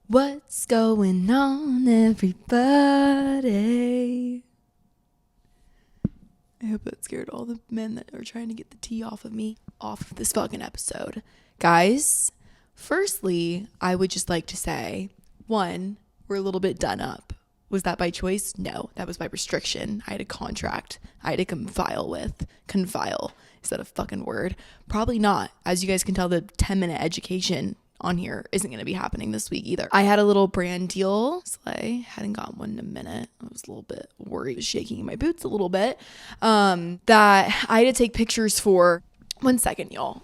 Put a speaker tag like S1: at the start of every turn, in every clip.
S1: What's going on, everybody? I hope that scared all the men that are trying to get the tea off of me off of this fucking episode. Guys, firstly, I would just like to say, one, we're a little bit done up. Was that by choice? No, that was by restriction. I had a contract I had to confile. Is that a fucking word? Probably not. As you guys can tell, the 10-minute education on here isn't going to be happening this week either. I had a little brand deal. Slay. Hadn't gotten one in a minute. I was a little bit worried. Was shaking in my boots a little bit. That I had to take pictures for. 1 second, y'all.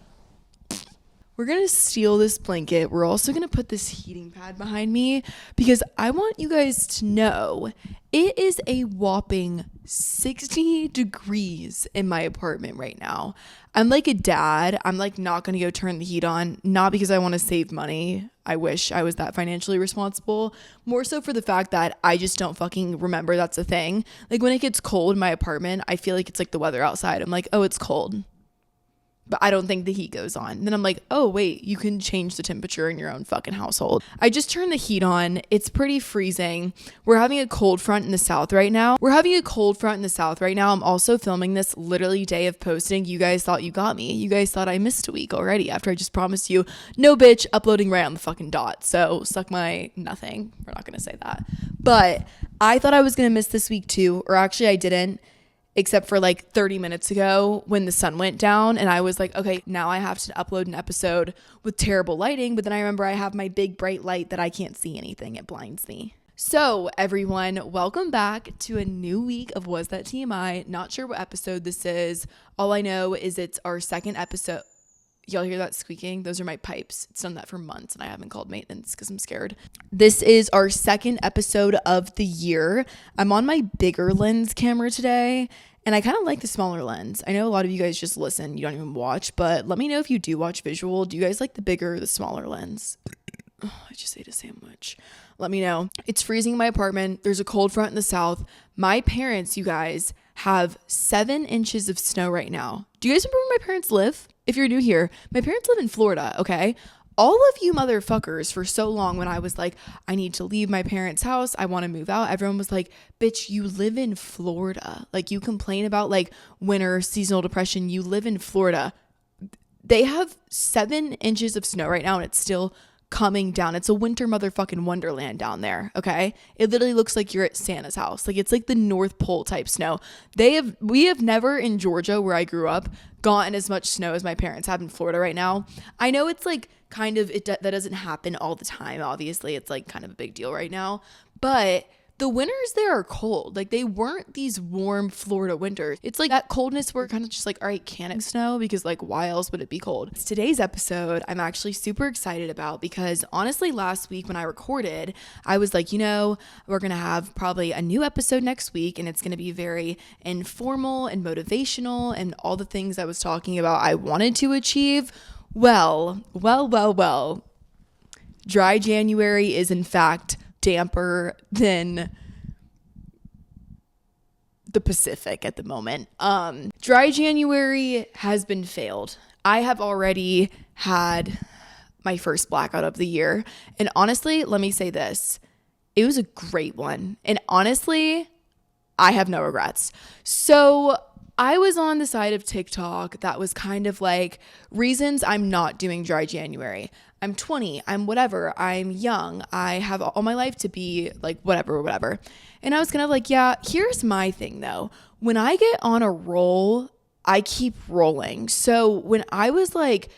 S1: We're going to steal this blanket. We're also going to put this heating pad behind me because I want you guys to know it is a whopping 60 degrees in my apartment right now. I'm like a dad. I'm like not going to go turn the heat on, not because I want to save money. I wish I was that financially responsible. More so for the fact that I just don't fucking remember that's a thing. Like when it gets cold in my apartment, I feel like it's like the weather outside. I'm like, oh, it's cold. But I don't think the heat goes on. And then I'm like, oh, wait, you can change the temperature in your own fucking household. I just turned the heat on. It's pretty freezing. We're having a cold front in the south right now. I'm also filming this literally day of posting. You guys thought you got me. You guys thought I missed a week already after I just promised you, no, bitch, uploading right on the fucking dot. So suck my nothing. We're not going to say that. But I thought I was going to miss this week too. Or actually I didn't. Except for like 30 minutes ago when the sun went down and I was like, okay, now I have to upload an episode with terrible lighting. But then I remember I have my big bright light that I can't see anything. It blinds me. So everyone, welcome back to a new week of Was That TMI? Not sure what episode this is. All I know is it's our second episode. Y'all hear that squeaking? Those are my pipes. It's done that for months and I haven't called maintenance because I'm scared. This is our second episode of the year. I'm on my bigger lens camera today and I kind of like the smaller lens. I know a lot of you guys just listen. You don't even watch, but let me know if you do watch visual. Do you guys like the bigger or the smaller lens? Oh, I just ate a sandwich. Let me know. It's freezing in my apartment. There's a cold front in the south. My parents, you guys, have 7 inches of snow right now. Do you guys remember where my parents live? If you're new here, my parents live in Florida, okay? All of you motherfuckers for so long when I was like, I need to leave my parents' house, I want to move out, everyone was like, bitch, you live in Florida. Like you complain about like winter, seasonal depression, you live in Florida. They have 7 inches of snow right now and it's still coming down. It's a winter motherfucking wonderland down there, okay? It literally looks like you're at Santa's house. Like it's like the North Pole type snow. We have never in Georgia where I grew up gotten as much snow as my parents have in Florida right now. I know it's like kind of that doesn't happen all the time. Obviously, it's like kind of a big deal right now, but the winters there are cold. Like they weren't these warm Florida winters. It's like that coldness where kind of just like, all right, can it snow? Because like, why else would it be cold? Today's episode, I'm actually super excited about because honestly, last week when I recorded, I was like, we're going to have probably a new episode next week and it's going to be very informal and motivational and all the things I was talking about I wanted to achieve. Well. Dry January is in fact damper than the Pacific at the moment. Dry January has been failed. I have already had my first blackout of the year. And honestly, let me say this. It was a great one. And honestly, I have no regrets. So I was on the side of TikTok that was kind of like reasons I'm not doing Dry January. I'm 20, I'm whatever, I'm young, I have all my life to be like whatever. And I was kind of like, yeah, here's my thing though. When I get on a roll, I keep rolling. So when I was like,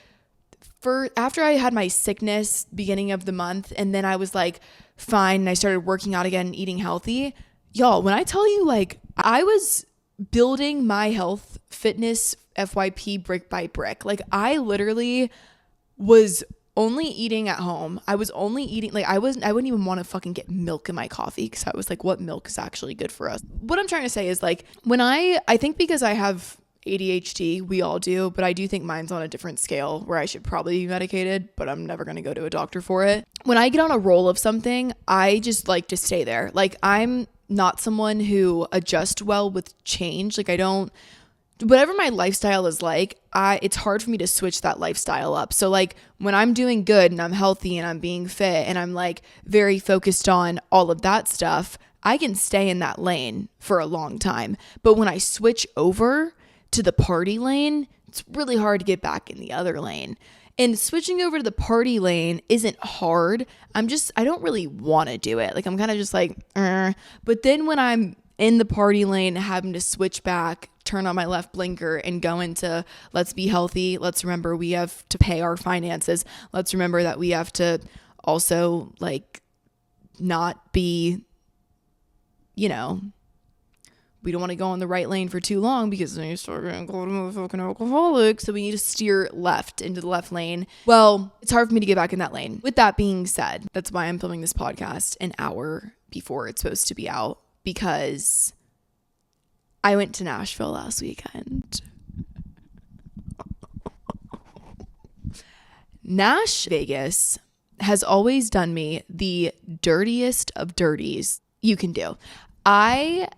S1: after I had my sickness beginning of the month and then I was like, fine, and I started working out again and eating healthy, y'all, when I tell you like, I was building my health fitness FYP brick by brick. Like I literally was only eating at home. I was only eating, like I wouldn't even want to fucking get milk in my coffee because I was like, what milk is actually good for us? What I'm trying to say is like, when I think because I have ADHD, we all do, but I do think mine's on a different scale where I should probably be medicated, but I'm never going to go to a doctor for it. When I get on a roll of something, I just like to stay there. Like I'm not someone who adjusts well with change. Like I don't whatever my lifestyle is like, it's hard for me to switch that lifestyle up. So like when I'm doing good and I'm healthy and I'm being fit and I'm like very focused on all of that stuff, I can stay in that lane for a long time. But when I switch over to the party lane, it's really hard to get back in the other lane. And switching over to the party lane isn't hard. I don't really want to do it. Like I'm kind of just like, But then when I'm in the party lane, having to switch back, turn on my left blinker and go into let's be healthy. Let's remember we have to pay our finances. Let's remember that we have to also like not be, we don't want to go on the right lane for too long because then you start getting called a motherfucking alcoholic. So we need to steer left into the left lane. Well, it's hard for me to get back in that lane. With that being said, that's why I'm filming this podcast an hour before it's supposed to be out, because I went to Nashville last weekend. Vegas has always done me the dirtiest of dirties you can do. My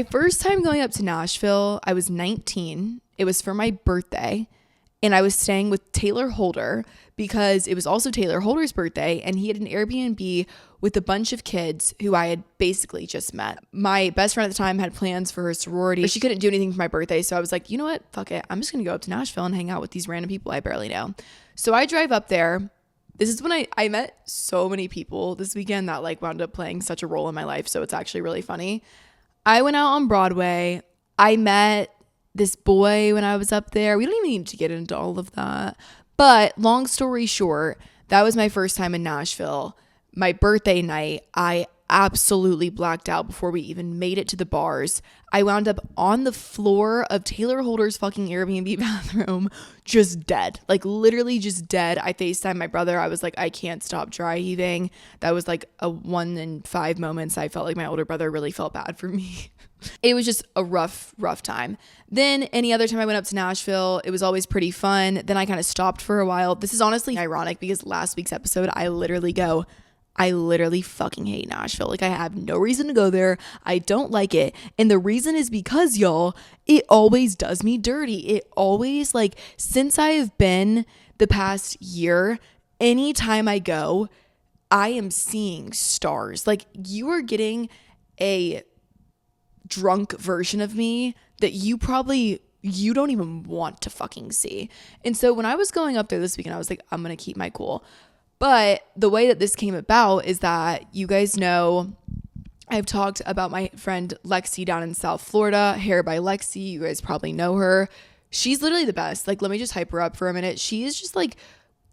S1: first time going up to Nashville, I was 19. It was for my birthday, and I was staying with Taylor Holder because it was also Taylor Holder's birthday, and he had an Airbnb with a bunch of kids who I had basically just met. My best friend at the time had plans for her sorority, but she couldn't do anything for my birthday, so I was like, you know what? Fuck it. I'm just going to go up to Nashville and hang out with these random people I barely know. So I drive up there. This is when I met so many people this weekend that like wound up playing such a role in my life, so it's actually really funny. I went out on Broadway. I met this boy when I was up there. We don't even need to get into all of that. But long story short, that was my first time in Nashville. My birthday night, I absolutely blacked out before we even made it to the bars. I wound up on the floor of Taylor Holder's fucking Airbnb bathroom, just dead. Like literally just dead. I FaceTimed my brother. I was like, I can't stop dry heaving. That was like a 1 in 5 moments. I felt like my older brother really felt bad for me. It was just a rough time. Then any other time I went up to Nashville, it was always pretty fun. Then I kind of stopped for a while. This is honestly ironic because last week's episode, I literally fucking hate Nashville. Like I have no reason to go there. I don't like it. And the reason is because y'all, it always does me dirty. It always like since I have been the past year, anytime I go, I am seeing stars. Like you are getting a drunk version of me that you don't even want to fucking see. And so when I was going up there this weekend, I was like, I'm going to keep my cool. But the way that this came about is that you guys know I've talked about my friend Lexi down in South Florida, Hair by Lexi. You guys probably know her. She's literally the best. Like, let me just hype her up for a minute. She is just like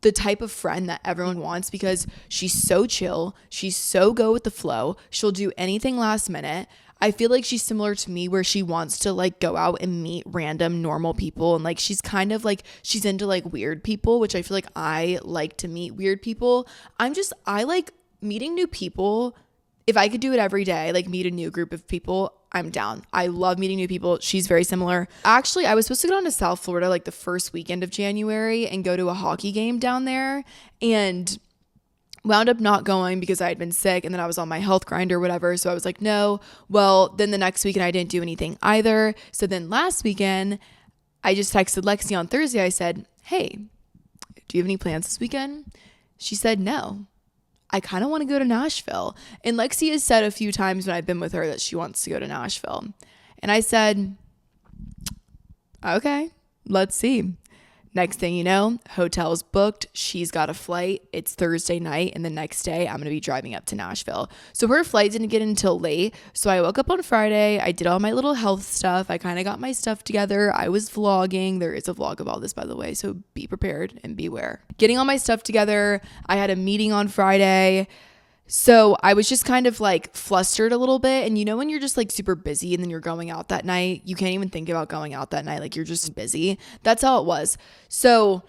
S1: the type of friend that everyone wants because she's so chill. She's so go with the flow. She'll do anything last minute. I feel like she's similar to me where she wants to like go out and meet random normal people. And like, she's kind of like, she's into like weird people, which I feel like I like to meet weird people. I like meeting new people. If I could do it every day, like meet a new group of people, I'm down. I love meeting new people. She's very similar. Actually, I was supposed to go down to South Florida like the first weekend of January and go to a hockey game down there, and wound up not going because I had been sick and then I was on my health grind or whatever. So I was like, no. Well, then the next weekend I didn't do anything either. So then last weekend, I just texted Lexi on Thursday. I said, hey, do you have any plans this weekend? She said, no. I kind of want to go to Nashville. And Lexi has said a few times when I've been with her that she wants to go to Nashville. And I said, okay, let's see. Next thing you know, hotel's booked. She's got a flight. It's Thursday night. And the next day, I'm going to be driving up to Nashville. So her flight didn't get until late. So I woke up on Friday. I did all my little health stuff. I kind of got my stuff together. I was vlogging. There is a vlog of all this, by the way. So be prepared and beware. Getting all my stuff together. I had a meeting on Friday. So I was just kind of like flustered a little bit. And you know, when you're just like super busy and then you're going out that night, you can't even think about going out that night. Like you're just busy. That's how it was. So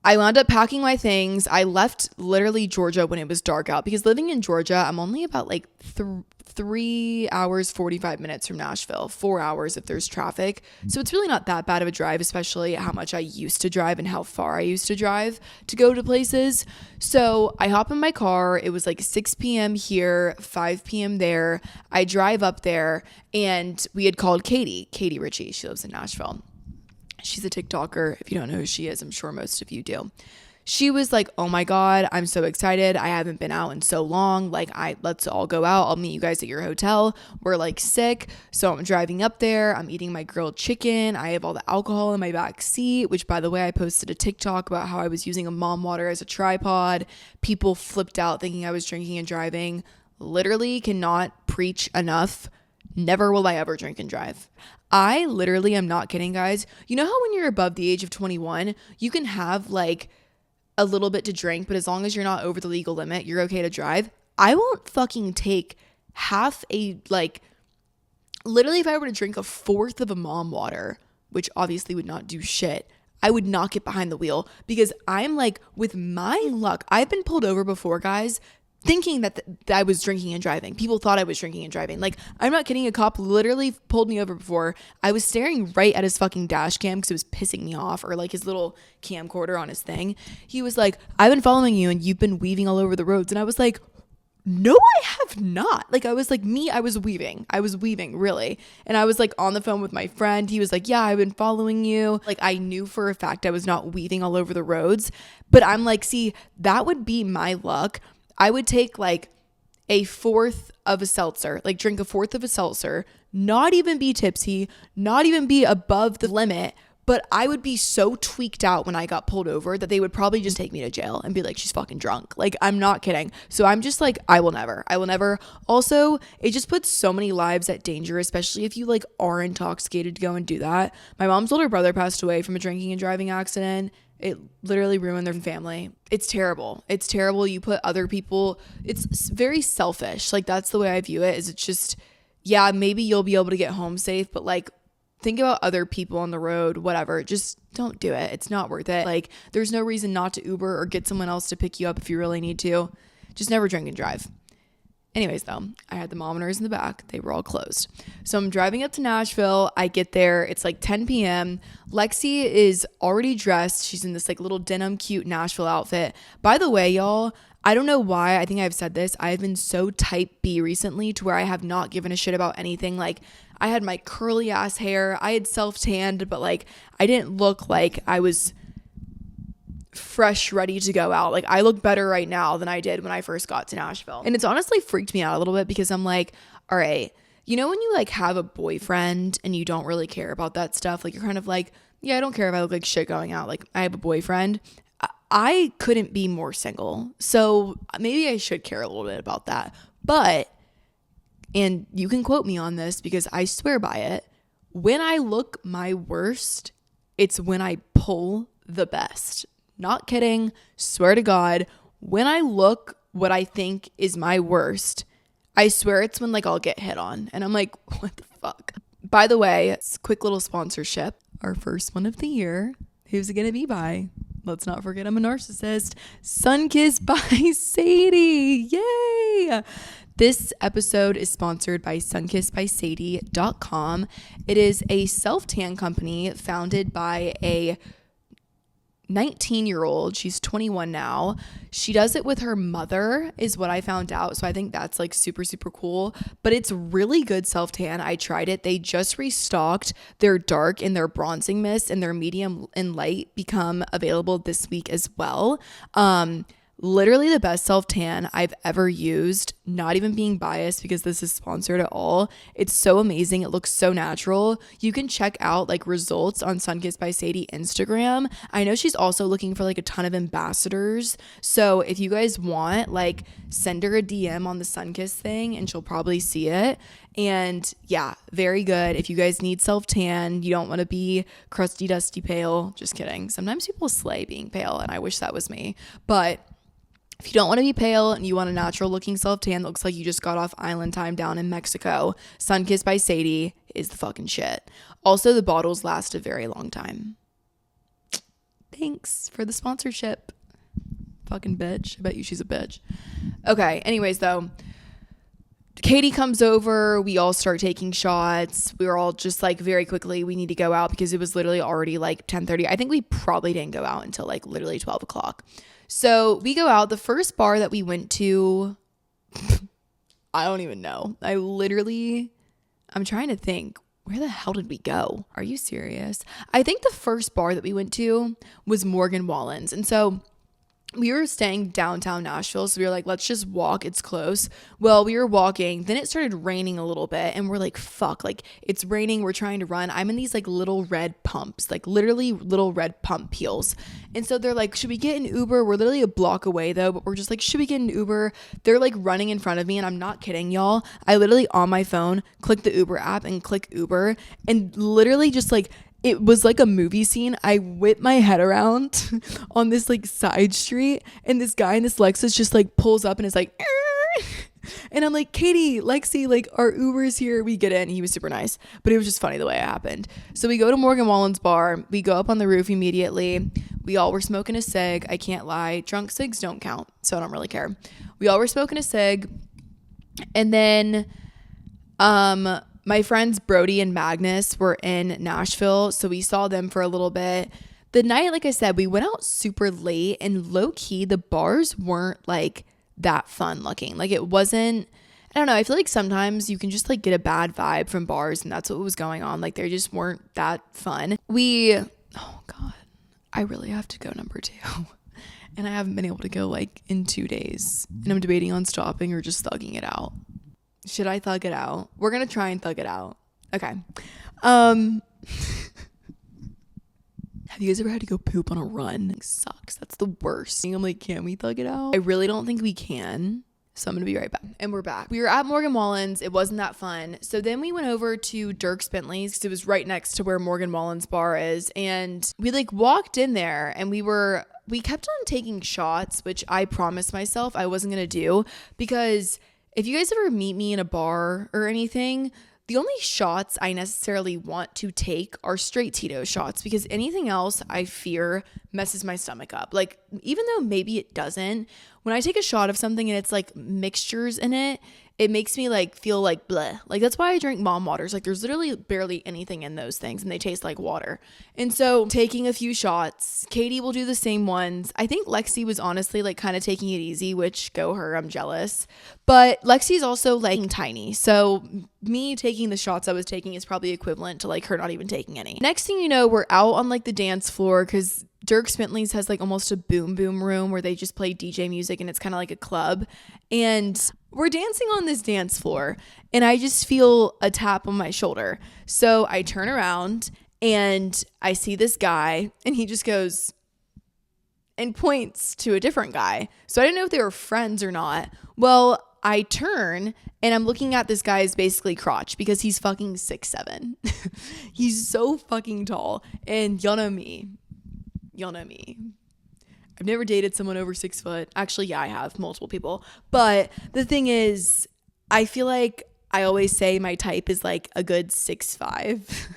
S1: I wound up packing my things. I left literally Georgia when it was dark out because living in Georgia, I'm only about like 3 hours, 45 minutes from Nashville, 4 hours if there's traffic. So it's really not that bad of a drive, especially how much I used to drive and how far I used to drive to go to places. So I hop in my car. It was like 6 p.m. here, 5 p.m. there. I drive up there and we had called Katie Ritchie. She lives in Nashville. She's a TikToker. If you don't know who she is, I'm sure most of you do. She was like, oh my God, I'm so excited. I haven't been out in so long. Like, let's all go out. I'll meet you guys at your hotel. We're like sick. So I'm driving up there. I'm eating my grilled chicken. I have all the alcohol in my back seat, which by the way, I posted a TikTok about how I was using a mom water as a tripod. People flipped out thinking I was drinking and driving. Literally cannot preach enough. Never will I ever drink and drive. I literally am not kidding, guys. You know how when you're above the age of 21, you can have like a little bit to drink, but as long as you're not over the legal limit, you're okay to drive? I won't fucking take half a, like, literally if I were to drink a fourth of a mom water, which obviously would not do shit, I would not get behind the wheel because I'm like, with my luck, I've been pulled over before, guys, thinking that I was drinking and driving. People thought I was drinking and driving. Like, I'm not kidding. A cop literally pulled me over before. I was staring right at his fucking dash cam because it was pissing me off, or like his little camcorder on his thing. He was like, I've been following you and you've been weaving all over the roads. And I was like, no, I have not. Like, I was like, I was weaving really. And I was like on the phone with my friend. He was like, yeah, I've been following you. Like, I knew for a fact I was not weaving all over the roads, but I'm like, see, that would be my luck. I would take like a fourth of a seltzer, like drink a fourth of a seltzer, not even be tipsy, not even be above the limit, but I would be so tweaked out when I got pulled over that they would probably just take me to jail and be like, she's fucking drunk. Like, I'm not kidding. So I'm just like, I will never. Also, it just puts so many lives at danger, especially if you like are intoxicated to go and do that. My mom's older brother passed away from a drinking and driving accident. It literally ruined their family. It's terrible. You put other people, it's very selfish. Like, that's the way I view it, is it's just, yeah, maybe you'll be able to get home safe, but like, think about other people on the road, whatever. Just don't do it. It's not worth it. Like, there's no reason not to Uber or get someone else to pick you up if you really need to. Just never drink and drive. Anyways, though, I had the thermometers in the back. They were all closed. So I'm driving up to Nashville. I get there. It's like 10 p.m. Lexi is already dressed. She's in this like little denim cute Nashville outfit. By the way, y'all, I don't know why. I think I've said this. I've been so type B recently to where I have not given a shit about anything. Like, I had my curly ass hair. I had self-tanned, but like, I didn't look like I was fresh, ready to go out. Like, I look better right now than I did when I first got to Nashville. And it's honestly freaked me out a little bit because I'm like, all right, you know when you like have a boyfriend and you don't really care about that stuff, like you're kind of like, yeah, I don't care if I look like shit going out. Like, I have a boyfriend. I couldn't be more single. So maybe I should care a little bit about that. But, and you can quote me on this because I swear by it, when I look my worst, it's when I pull the best. Not kidding. Swear to God. When I look what I think is my worst, I swear it's when like I'll get hit on. And I'm like, what the fuck? By the way, quick little sponsorship. Our first one of the year. Who's it going to be by? Let's not forget I'm a narcissist. Sunkissed by Sadie. Yay! This episode is sponsored by sunkissedbysadie.com. It is a self-tan company founded by a 19-year-old. She's 21 now. She does it with her mother is what I found out. So I think that's like super, super cool. But it's really good self-tan. I tried it. They just restocked their dark and their bronzing mist, and their medium and light become available this week as well. Literally the best self-tan I've ever used, not even being biased because this is sponsored at all. It's so amazing. It looks so natural. You can check out like results on Sunkissed by Sadie Instagram. I know she's also looking for like a ton of ambassadors. So if you guys want, like, send her a DM on the Sunkissed thing and she'll probably see it. And yeah, very good. If you guys need self-tan, you don't want to be crusty, dusty pale. Just kidding. Sometimes people slay being pale and I wish that was me. But if you don't want to be pale and you want a natural looking self-tan that looks like you just got off island time down in Mexico, Sunkissed by Sadie is the fucking shit. Also, the bottles last a very long time. thanks for the sponsorship. Fucking bitch. I bet you she's a bitch. Okay, anyways, though, Katie comes over. We all start taking shots. We were all just like, very quickly, we need to go out because it was literally already like 10:30. I think we probably didn't go out until like literally 12 o'clock. So we go out. The first bar that we went to, I don't even know. I'm trying to think. Where the hell did we go? Are you serious? I think the first bar that we went to was Morgan Wallen's. And so we were staying downtown Nashville, so we were like, let's just walk. It's close. Well, we were walking. Then it started raining a little bit, and we're like, fuck, like, it's raining. We're trying to run. I'm in these, like, little red pumps, like, literally little red pump heels. And so they're like, should we get an Uber? We're literally a block away, though, but we're just like, should we get an Uber? They're, like, running in front of me, and I'm not kidding, y'all. I literally, on my phone, click the Uber app and click Uber, and literally just, like, it was like a movie scene. I whip my head around on this like side street, and this guy in this Lexus just like pulls up and is like, "Arr!" And I'm like, Katie, Lexi, like, our Uber's here. We get in. He was super nice, but it was just funny the way it happened. So we go to Morgan Wallen's bar. We go up on the roof immediately. We all were smoking a cig. I can't lie. Drunk cigs don't count, so I don't really care. We all were smoking a cig. And then my friends Brody and Magnus were in Nashville, so we saw them for a little bit. The night, like I said, we went out super late, and low-key, the bars weren't, like, that fun looking. Like, it wasn't, I don't know, I feel like sometimes you can just, like, get a bad vibe from bars, and that's what was going on. Like, they just weren't that fun. Oh, God, I really have to go number 2. And I haven't been able to go, like, in 2 days. And I'm debating on stopping or just thugging it out. Should I thug it out? We're going to try and thug it out. Okay. Have you guys ever had to go poop on a run? It sucks. That's the worst. I'm like, can we thug it out? I really don't think we can. So I'm going to be right back. And we're back. We were at Morgan Wallen's. It wasn't that fun. So then we went over to Dierks Bentley's because it was right next to where Morgan Wallen's bar is. And we like walked in there, and we kept on taking shots, which I promised myself I wasn't going to do, because if you guys ever meet me in a bar or anything, the only shots I necessarily want to take are straight Tito shots, because anything else I fear messes my stomach up. Like, even though maybe it doesn't, when I take a shot of something and it's like mixtures in it, it makes me like feel like bleh. Like, that's why I drink mom waters. Like, there's literally barely anything in those things, and they taste like water. And so taking a few shots, Katie will do the same ones. I think Lexi was honestly like kind of taking it easy, which go her, I'm jealous. But Lexi's also like tiny. So me taking the shots I was taking is probably equivalent to like her not even taking any. Next thing you know, we're out on like the dance floor, because Dierks Bentley's has like almost a boom room where they just play DJ music, and it's kind of like a club. And we're dancing on this dance floor, and I just feel a tap on my shoulder. So I turn around and I see this guy, and he just goes and points to a different guy. So I didn't know if they were friends or not. Well, I turn and I'm looking at this guy's basically crotch, because he's fucking 6'7". He's so fucking tall. And y'all know me. I've never dated someone over 6 foot. Actually, yeah, I have multiple people. But the thing is, I feel like I always say my type is like a good 6'5".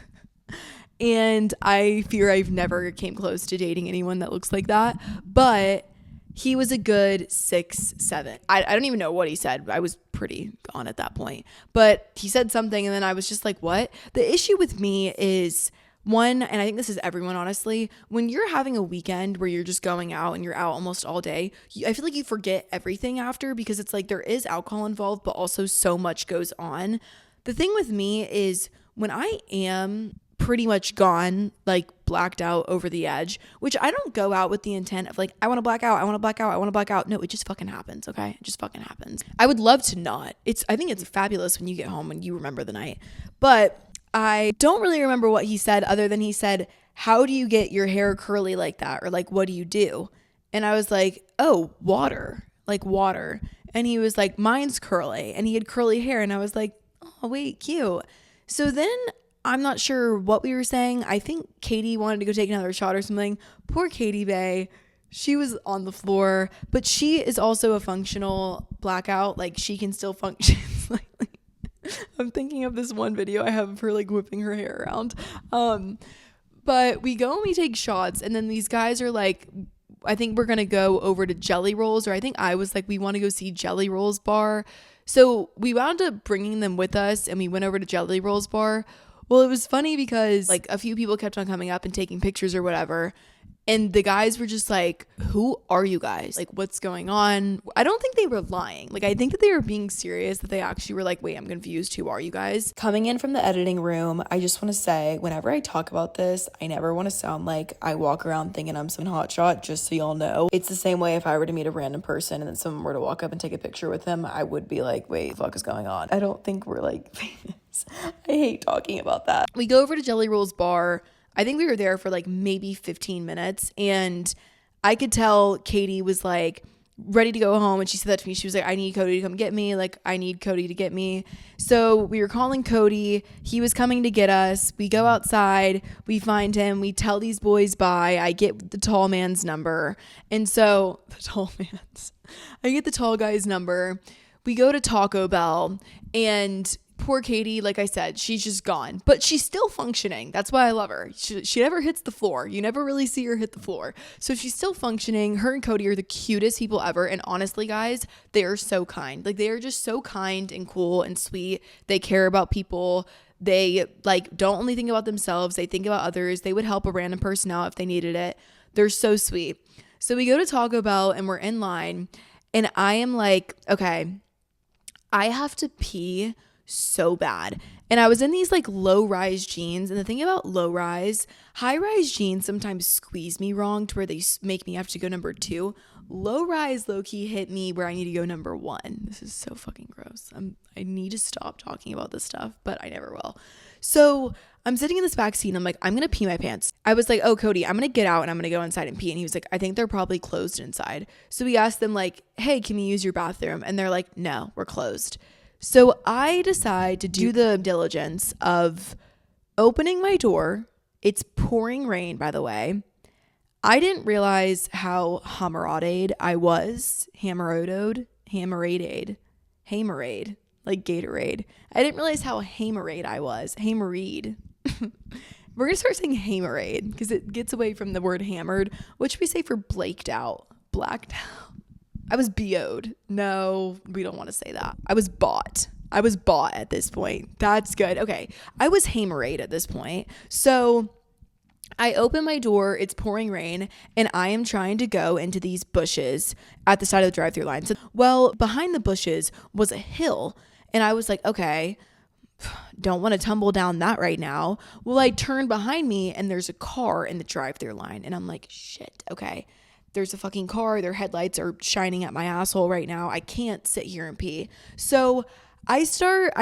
S1: And I fear I've never came close to dating anyone that looks like that. But he was a good 6'7". I don't even know what he said. I was pretty gone at that point. But he said something, and then I was just like, what? The issue with me is, one, and I think this is everyone, honestly, when you're having a weekend where you're just going out and you're out almost all day, I feel like you forget everything after, because it's like there is alcohol involved, but also so much goes on. The thing with me is, when I am pretty much gone, like blacked out over the edge, which I don't go out with the intent of like, I want to black out. No, it just fucking happens. Okay. It just fucking happens. I would love to not. I think it's fabulous when you get home and you remember the night, but I don't really remember what he said, other than he said, how do you get your hair curly like that? Or like, what do you do? And I was like, oh, water. And he was like, mine's curly. And he had curly hair. And I was like, oh, wait, cute. So then I'm not sure what we were saying. I think Katie wanted to go take another shot or something. Poor Katie Bay. She was on the floor, but she is also a functional blackout. Like, she can still function slightly. I'm thinking of this one video I have of her like whipping her hair around. But we go and we take shots, and then these guys are like, I think we're gonna go over to Jelly Rolls, or I think I was like, we want to go see Jelly Rolls bar. So we wound up bringing them with us, and we went over to Jelly Rolls bar. Well, it was funny because like a few people kept on coming up and taking pictures or whatever. And the guys were just like, who are you guys? Like, what's going on? I don't think they were lying. Like, I think that they were being serious, that they actually were like, wait, I'm confused. Who are you guys? Coming in from the editing room, I just want to say, whenever I talk about this, I never want to sound like I walk around thinking I'm some hotshot, just so y'all know. It's the same way if I were to meet a random person and then someone were to walk up and take a picture with them, I would be like, wait, what the fuck is going on? I don't think we're like famous. I hate talking about that. We go over to Jelly Roll's bar. I think we were there for like maybe 15 minutes, and I could tell Katie was like ready to go home, and she said that to me. She was like, I need Cody to come get me. Like, I need Cody to get me. So we were calling Cody. He was coming to get us. We go outside. We find him. We tell these boys bye. I get the tall man's number. And so I get the tall guy's number. We go to Taco Bell, and poor Katie, like I said, she's just gone, but she's still functioning. That's why I love her. She never hits the floor. You never really see her hit the floor. So she's still functioning. Her and Cody are the cutest people ever. And honestly, guys, they are so kind. Like, they are just so kind and cool and sweet. They care about people. They like don't only think about themselves. They think about others. They would help a random person out if they needed it. They're so sweet. So we go to Taco Bell and we're in line, and I am like, okay, I have to pee so bad. And I was in these like low-rise jeans, and the thing about low-rise, high-rise jeans sometimes squeeze me wrong to where they make me have to go number 2. Low-rise low-key hit me where I need to go number 1. This is so fucking gross. I need to stop talking about this stuff, but I never will. So I'm sitting in this back seat, and I'm like, I'm gonna pee my pants. I was like, oh, Cody, I'm gonna get out and I'm gonna go inside and pee. And he was like, I think they're probably closed inside. So we asked them like, hey, can we use your bathroom? And they're like, no, we're closed. So I decide to do the diligence of opening my door. It's pouring rain, by the way. I didn't realize how hammeraded I was. Hamerade, like Gatorade. I didn't realize how hamerade I was. Hamerade. We're going to start saying hamerade because it gets away from the word hammered. What should we say for blaked out? Blacked out. I was BO'd. No, we don't want to say that. I was bought at this point. That's good. Okay. I was hamerade at this point. So I open my door. It's pouring rain, and I am trying to go into these bushes at the side of the drive-thru line. So, well, behind the bushes was a hill, and I was like, okay, don't want to tumble down that right now. Well, I turn behind me, and there's a car in the drive-thru line, and I'm like, shit, okay. There's a fucking car. Their headlights are shining at my asshole right now. I can't sit here and pee. So I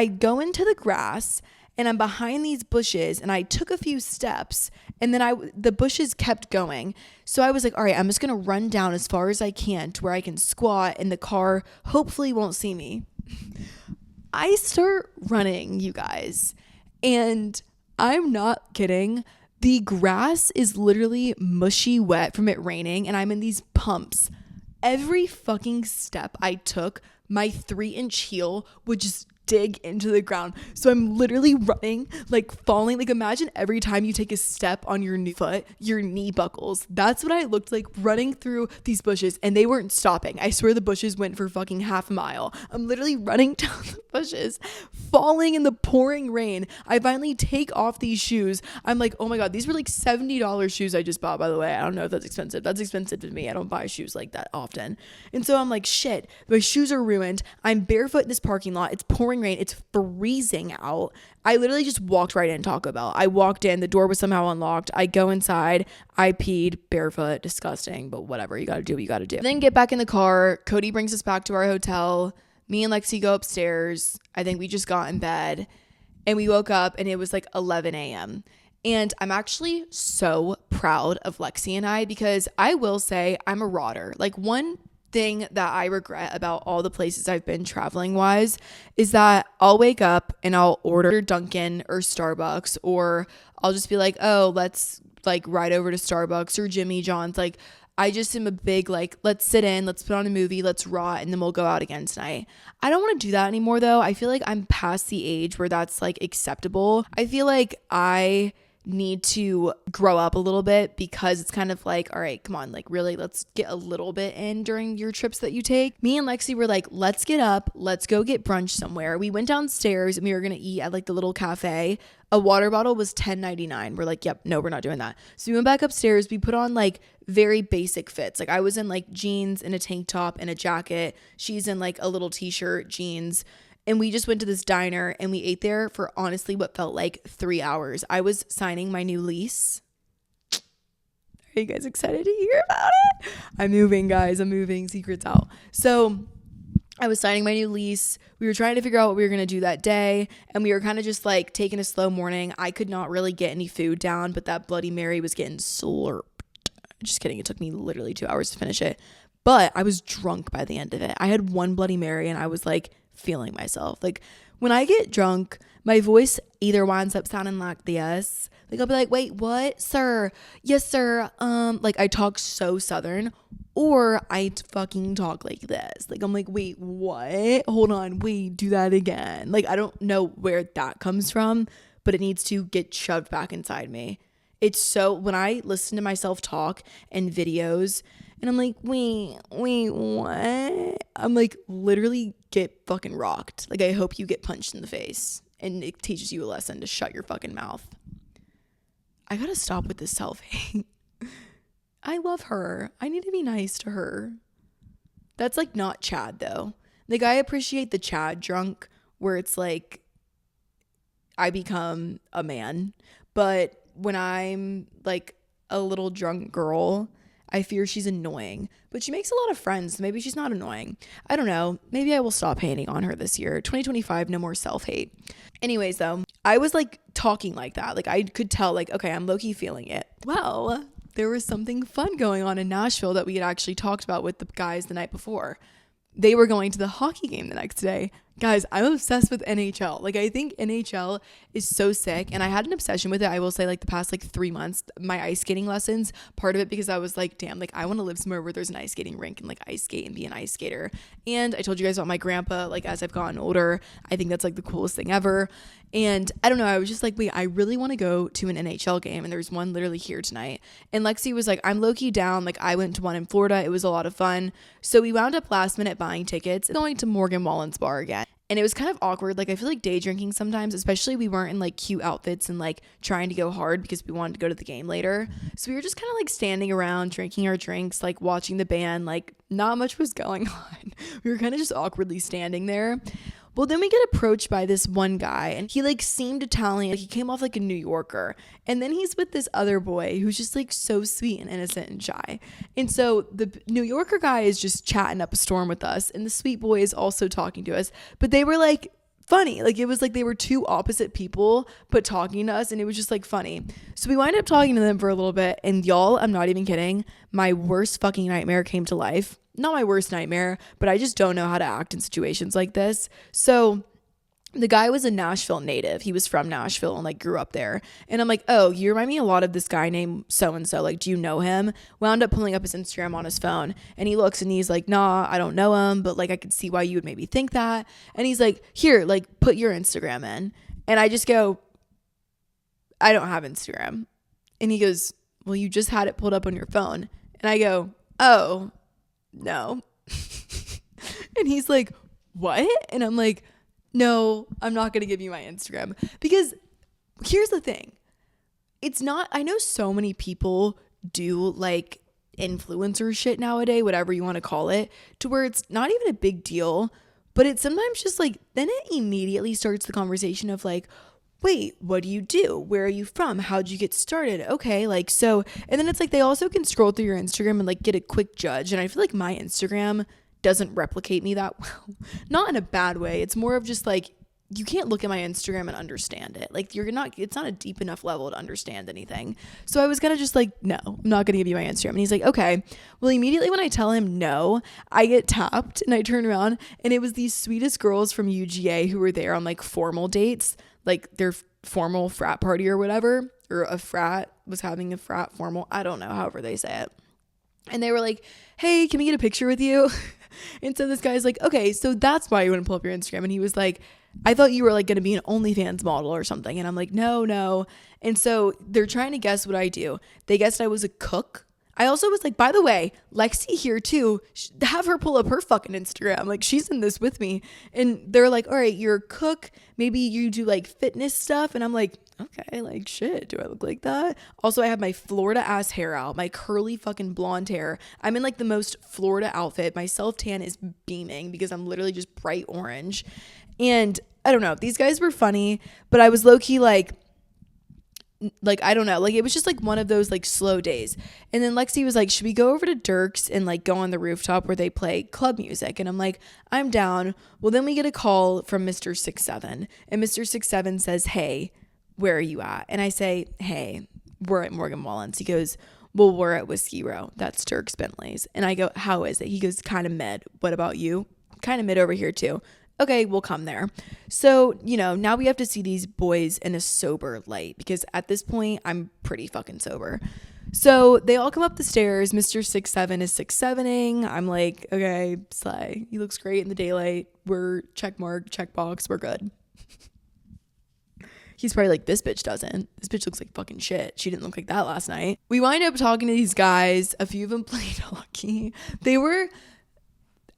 S1: go into the grass, and I'm behind these bushes, and I took a few steps, and then the bushes kept going. So I was like, all right, I'm just going to run down as far as I can to where I can squat, and the car hopefully won't see me. I start running, you guys, and I'm not kidding. The grass is literally mushy wet from it raining, and I'm in these pumps. Every fucking step I took, my 3-inch heel would just dig into the ground. So I'm literally running, like falling. Like, imagine every time you take a step on your new foot, your knee buckles. That's what I looked like running through these bushes, and they weren't stopping. I swear the bushes went for fucking half a mile. I'm literally running down the bushes, falling in the pouring rain. I finally take off these shoes. I'm like, oh my God, these were like $70 shoes I just bought, by the way. I don't know if that's expensive. That's expensive to me. I don't buy shoes like that often. And so I'm like, shit, my shoes are ruined. I'm barefoot in this parking lot. It's pouring rain. It's freezing out. I literally just walked right in Taco Bell. I walked in. The door was somehow unlocked. I go inside. I peed barefoot. Disgusting, but whatever. You got to do what you got to do. Then get back in the car. Cody brings us back to our hotel. Me and Lexi go upstairs. I think we just got in bed, and we woke up, and it was like 11 a.m. And I'm actually so proud of Lexi and I, because I will say I'm a rodder. Like, one thing that I regret about all the places I've been traveling wise is that I'll wake up and I'll order Dunkin' or Starbucks, or I'll just be like, oh, let's like ride over to Starbucks or Jimmy John's. Like, I just am a big, like, let's sit in, let's put on a movie, let's rot, and then we'll go out again tonight. I don't want to do that anymore, though. I feel like I'm past the age where that's like acceptable. I feel like I need to grow up a little bit, because it's kind of like, all right, come on, like really, let's get a little bit in during your trips that you take. Me and Lexi were like, let's get up, let's go get brunch somewhere. We went downstairs and we were gonna eat at like the little cafe. A water bottle was $10.99. We're like, yep, no, we're not doing that. So we went back upstairs. We put on like very basic fits. Like I was in like jeans and a tank top and a jacket. She's in like a little t-shirt, jeans. And we just went to this diner and we ate there for honestly what felt like 3 hours. I was signing my new lease. Are you guys excited to hear about it? I'm moving, guys. I'm moving. Secrets out. So I was signing my new lease. We were trying to figure out what we were going to do that day. And we were kind of just like taking a slow morning. I could not really get any food down, but that Bloody Mary was getting slurped. Just kidding. It took me literally 2 hours to finish it. But I was drunk by the end of it. I had one Bloody Mary and I was like feeling myself. Like when I get drunk, my voice either winds up sounding like this. Like I'll be like, wait, what? Sir? Yes, sir. Like I talk so Southern, or I fucking talk like this. Like I'm like, wait, what? Hold on. Wait, do that again. Like I don't know where that comes from, but it needs to get shoved back inside me. It's so, when I listen to myself talk and videos and I'm like, wait, what? I'm like, literally get fucking rocked. Like I hope you get punched in the face and it teaches you a lesson to shut your fucking mouth. I gotta stop with this self-hate. I love her. I need to be nice to her. That's like not Chad though. Like I appreciate the Chad drunk where it's like I become a man. But when I'm like a little drunk girl, I fear she's annoying. But she makes a lot of friends. So maybe she's not annoying. I don't know. Maybe I will stop hating on her this year. 2025, no more self-hate. Anyways, though, I was like talking like that. Like I could tell like, okay, I'm low-key feeling it. Well, there was something fun going on in Nashville that we had actually talked about with the guys the night before. They were going to the hockey game the next day. Guys, I'm obsessed with NHL. Like, I think NHL is so sick. And I had an obsession with it, I will say, like, the past, like, 3 months. My ice skating lessons, part of it because I was like, damn, like, I want to live somewhere where there's an ice skating rink and, like, ice skate and be an ice skater. And I told you guys about my grandpa, like, as I've gotten older. I think that's, like, the coolest thing ever. And I don't know, I was just like, wait, I really want to go to an NHL game. And there's one literally here tonight. And Lexi was like, I'm low-key down. Like, I went to one in Florida. It was a lot of fun. So we wound up last minute buying tickets and going to Morgan Wallen's bar again. And it was kind of awkward. Like, I feel like day drinking sometimes, especially we weren't in like cute outfits and like trying to go hard because we wanted to go to the game later. So we were just kind of like standing around drinking our drinks, like watching the band, like not much was going on. We were kind of just awkwardly standing there. Well, then we get approached by this one guy and he like seemed Italian. Like he came off like a New Yorker. And then he's with this other boy who's just like so sweet and innocent and shy. And so the New Yorker guy is just chatting up a storm with us. And the sweet boy is also talking to us. But they were like funny. Like it was like they were two opposite people but talking to us, and it was just like funny. So we wind up talking to them for a little bit, and y'all, I'm not even kidding, my worst fucking nightmare came to life. Not my worst nightmare, but I just don't know how to act in situations like this. So the guy was a Nashville native. He was from Nashville and like grew up there. And I'm like, oh, you remind me a lot of this guy named so-and-so. Like, do you know him? Wound up pulling up his Instagram on his phone, and he looks and he's like, nah, I don't know him, but like I could see why you would maybe think that. And he's like, here, like put your Instagram in. And I just go, I don't have Instagram. And he goes, well, you just had it pulled up on your phone. And I go, oh, no. And he's like, what? And I'm like, no, I'm not going to give you my Instagram. Because here's the thing. It's not, I know so many people do like influencer shit nowadays, whatever you want to call it, to where it's not even a big deal, but it's sometimes just like, then it immediately starts the conversation of like, wait, what do you do? Where are you from? How'd you get started? Okay, like, so, and then it's like they also can scroll through your Instagram and like get a quick judge. And I feel like my Instagram doesn't replicate me that well. Not in a bad way. It's more of just like, you can't look at my Instagram and understand it. Like it's not a deep enough level to understand anything. So I was gonna just like, no, I'm not gonna give you my Instagram. And he's like, okay. Well, immediately when I tell him no, I get tapped and I turn around and it was these sweetest girls from UGA who were there on like formal dates, like their formal frat party or whatever, or a frat was having a frat formal. I don't know, however they say it. And they were like, hey, can we get a picture with you? And so this guy's like, okay, so that's why you want to pull up your Instagram. And he was like, I thought you were like going to be an OnlyFans model or something. And I'm like, no. And so they're trying to guess what I do. They guessed I was a cook. I also was like, by the way, Lexi here too, have her pull up her fucking Instagram. Like, she's in this with me. And they're like, all right, you're a cook. Maybe you do like fitness stuff. And I'm like, okay, like shit, do I look like that? Also, I have my Florida ass hair out, my curly fucking blonde hair. I'm in like the most Florida outfit. My self tan is beaming because I'm literally just bright orange. And I don't know, these guys were funny, but I was low key like, I don't know, like it was just like one of those like slow days. And then Lexi was like, should we go over to Dirk's and like go on the rooftop where they play club music? And I'm like, I'm down. Well, then we get a call from Mr. 67, and Mr. 67 says, hey, where are you at? And I say, hey, we're at Morgan Wallen's. He goes, well, we're at Whiskey Row. That's Dirk's Bentley's. And I go, how is it? He goes, kind of mid. What about you? Kind of mid over here too. Okay, we'll come there. So, now we have to see these boys in a sober light, because at this point, I'm pretty fucking sober. So they all come up the stairs. Mr. 67 is 6'7"ing. I'm like, okay, slay. He looks great in the daylight. We're checkbox. We're good. He's probably like, this bitch doesn't. This bitch looks like fucking shit. She didn't look like that last night. We wind up talking to these guys. A few of them played hockey. They were,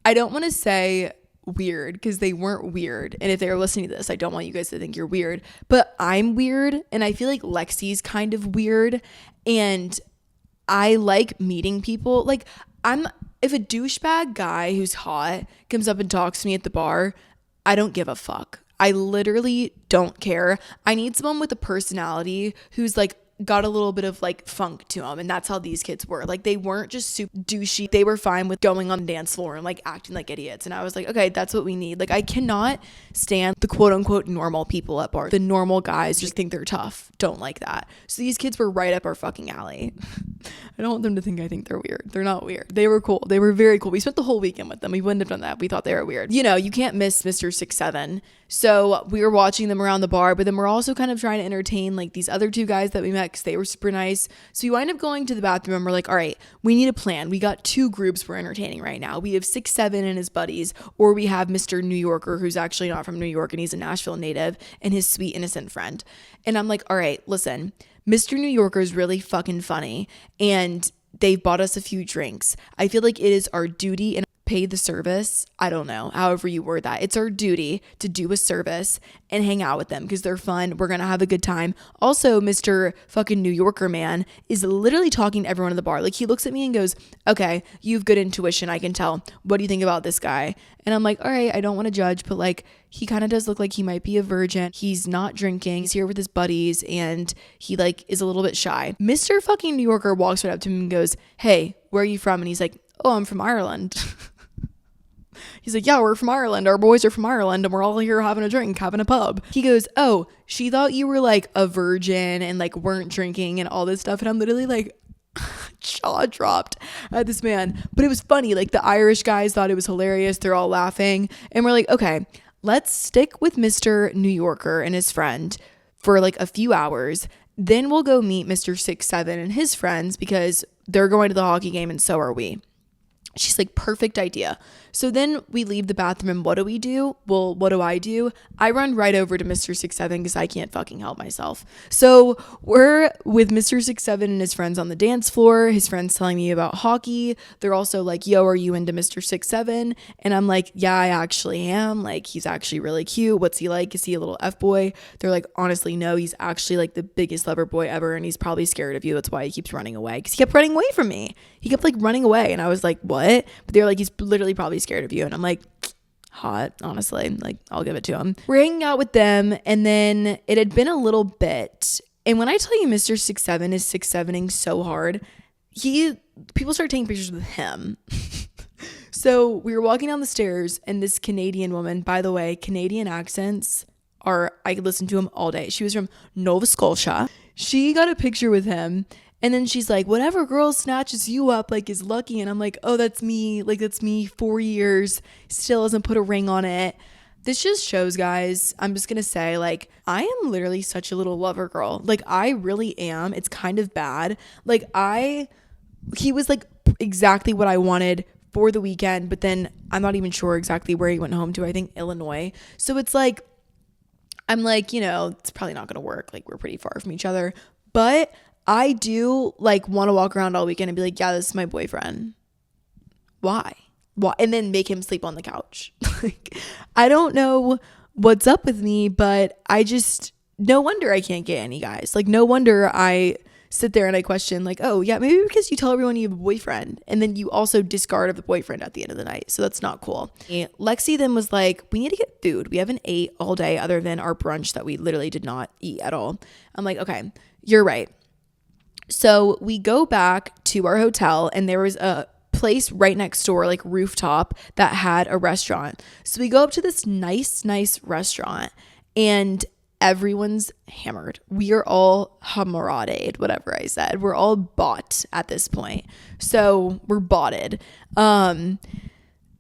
S1: I don't want to say weird, because they weren't weird, and if they were listening to this, I don't want you guys to think you're weird, but I'm weird, and I feel like Lexi's kind of weird, and I like meeting people. Like, if a douchebag guy who's hot comes up and talks to me at the bar, I don't give a fuck. I literally don't care. I need someone with a personality who's like got a little bit of like funk to them, and that's how these kids were. Like, they weren't just super douchey. They were fine with going on the dance floor and like acting like idiots, and I was like, okay, that's what we need. Like, I cannot stand the quote unquote normal people at bars. The normal guys just think they're tough. Don't like that. So these kids were right up our fucking alley. I don't want them to think I think they're weird. They're not weird. They were cool. They were very cool. We spent the whole weekend with them. We wouldn't have done that. We thought they were weird. You can't miss Mr. 67. So we were watching them around the bar, but then we're also kind of trying to entertain like these other two guys that we met, because they were super nice. So we wind up going to the bathroom, and we're like, all right, we need a plan. We got two groups we're entertaining right now. We have 6'7" and his buddies, or we have Mr. New Yorker, who's actually not from New York and he's a Nashville native, and his sweet innocent friend. And I'm like, all right, listen, Mr. New Yorker is really fucking funny, and they've bought us a few drinks. I feel like it is our duty and pay the service. I don't know, however you word that. It's our duty to do a service and hang out with them, because they're fun. We're going to have a good time. Also, Mr. fucking New Yorker man is literally talking to everyone in the bar. Like, he looks at me and goes, okay, you have good intuition, I can tell. What do you think about this guy? And I'm like, all right, I don't want to judge, but like, he kind of does look like he might be a virgin. He's not drinking. He's here with his buddies, and he like is a little bit shy. Mr. fucking New Yorker walks right up to him and goes, hey, where are you from? And he's like, oh, I'm from Ireland. He's like, yeah, we're from Ireland. Our boys are from Ireland, and we're all here having a drink, having a pub. He goes, oh, she thought you were like a virgin and like weren't drinking and all this stuff. And I'm literally like, jaw dropped at this man. But it was funny. Like, the Irish guys thought it was hilarious. They're all laughing. And we're like, okay, let's stick with Mr. New Yorker and his friend for like a few hours. Then we'll go meet Mr. 6'7" and his friends, because they're going to the hockey game and so are we. She's like, perfect idea. So then we leave the bathroom, and what do? Well, what do? I run right over to Mr. 67 because I can't fucking help myself. So we're with Mr. 67 and his friends on the dance floor. His friends telling me about hockey. They're also like, yo, are you into Mr. 67? And I'm like, yeah, I actually am. Like, he's actually really cute. What's he like? Is he a little F-boy? They're like, honestly, no, he's actually like the biggest lover boy ever, and he's probably scared of you. That's why he keeps running away, because he kept running away from me. He kept like running away, and I was like, what? But they're like, he's literally probably scared of you. And I'm like, hot, honestly. Like, I'll give it to him. We're hanging out with them, and then it had been a little bit. And when I tell you Mr. 67 is 6'7"ing so hard, people start taking pictures with him. So we were walking down the stairs, and this Canadian woman, by the way, Canadian accents I could listen to them all day. She was from Nova Scotia. She got a picture with him. And then she's like, whatever girl snatches you up, like, is lucky. And I'm like, oh, that's me. Like, that's me. 4 years. Still hasn't put a ring on it. This just shows, guys, I'm just going to say, like, I am literally such a little lover girl. Like, I really am. It's kind of bad. Like, he was like exactly what I wanted for the weekend, but then I'm not even sure exactly where he went home to. I think Illinois. So it's like, I'm like, it's probably not going to work. Like, we're pretty far from each other. But I do like want to walk around all weekend and be like, yeah, this is my boyfriend. Why? And then make him sleep on the couch. Like, I don't know what's up with me, but no wonder I can't get any guys. Like, no wonder I sit there and I question, like, oh yeah, maybe because you tell everyone you have a boyfriend and then you also discard of the boyfriend at the end of the night. So that's not cool. Lexi then was like, we need to get food. We haven't ate all day other than our brunch that we literally did not eat at all. I'm like, okay, you're right. So we go back to our hotel and there was a place right next door, like rooftop, that had a restaurant. So we go up to this nice restaurant and everyone's hammered. We are all hamarade, whatever I said. We're all bought at this point. So we're botted.